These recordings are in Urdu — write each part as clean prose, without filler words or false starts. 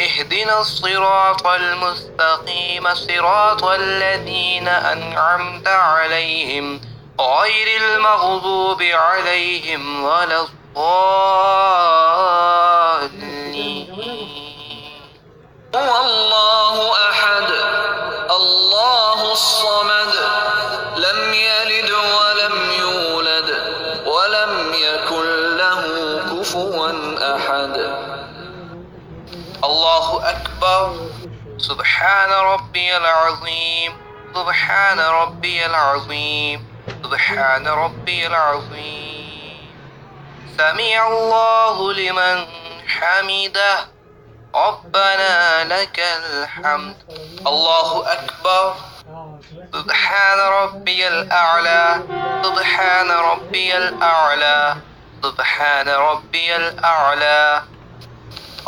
اهدنا الصراط المستقيم صراط الذين أنعمت عليهم غير المغضوب عليهم ولا الضالين. هو الله أحد الله الصمد لم يلد ولم يولد ولم يكن له كفوا أحد. الله أكبر. سبحان ربي العظيم. سبحان ربي العظيم. سبحان ربي العظيم. سمع الله لمن حمده. ربنا لك الحمد. الله أكبر. سبحان ربي الأعلى. سبحان ربي الأعلى. سبحان ربي الأعلى.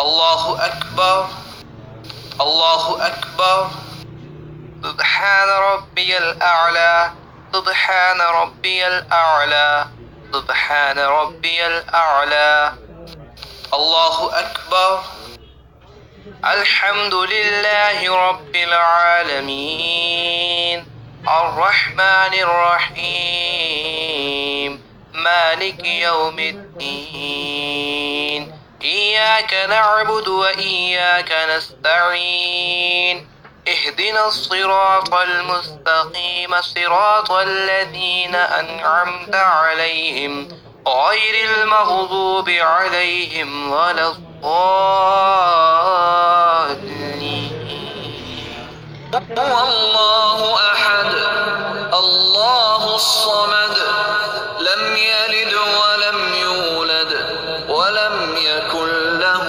الله أكبر. الله أكبر. سبحان ربي الأعلى. سبحان ربي الأعلى. سبحان ربي الأعلى. الله أكبر. الحمد لله رب العالمين. الرحمن الرحيم. مالك يوم الدين. إياك نعبد وإياك نستعين. اهدنا الصراط المستقيم صراط الذين أنعمت عليهم غير المغضوب عليهم ولا الضالين. هو الله أحد الله الصمد لم يلد ولم يولد ولم يكن له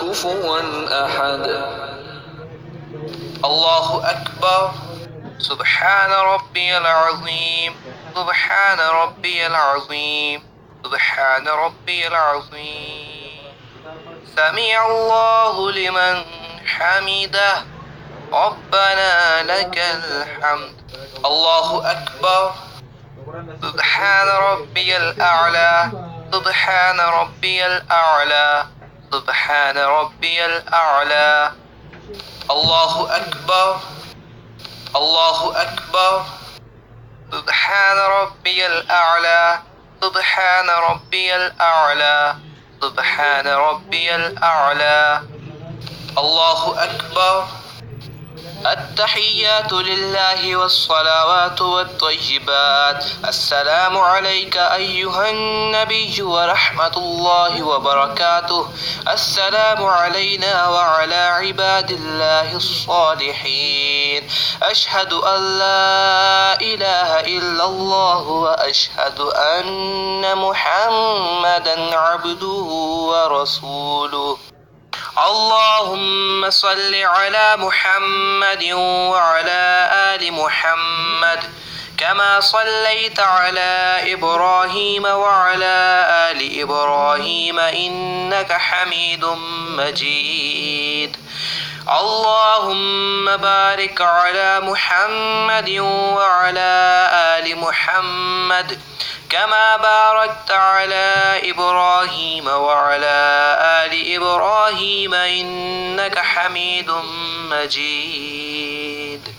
كفوا أحد. الله أكبر. سبحان ربي العظيم. سبحان ربي العظيم. سبحان ربي العظيم. سمع الله لمن حمده. ربنا لك الحمد. الله أكبر. سبحان ربي الأعلى. سبحان ربي الأعلى. سبحان ربي الأعلى. الله أكبر. الله أكبر. سبحان ربي الأعلى. سبحان ربي الأعلى. سبحان ربي الأعلى. الله أكبر. التحيات لله والصلوات والطيبات. السلام عليك أيها النبي ورحمة الله وبركاته. السلام علينا وعلى عباد الله الصالحين. أشهد أن لا إله إلا الله وأشهد أن محمدا عبده ورسوله. اللهم صل على محمد وعلى آل محمد كما صليت على إبراهيم وعلى آل إبراهيم إنك حميد مجيد. اللهم بارك على محمد وعلى آل محمد كما باركت على إبراهيم وعلى آل إبراهيم إنك حميد مجيد.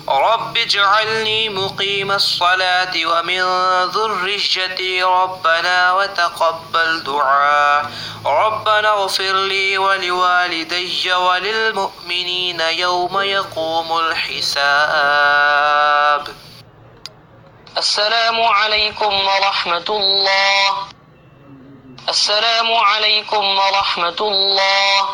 رب اجعلني مقيم الصلاة ومن ذريتي ربنا وتقبل دعاء. ربنا اغفر لي ولوالدي وللمؤمنين يوم يقوم الحساب. السلام عليكم ورحمة الله. السلام عليكم ورحمة الله.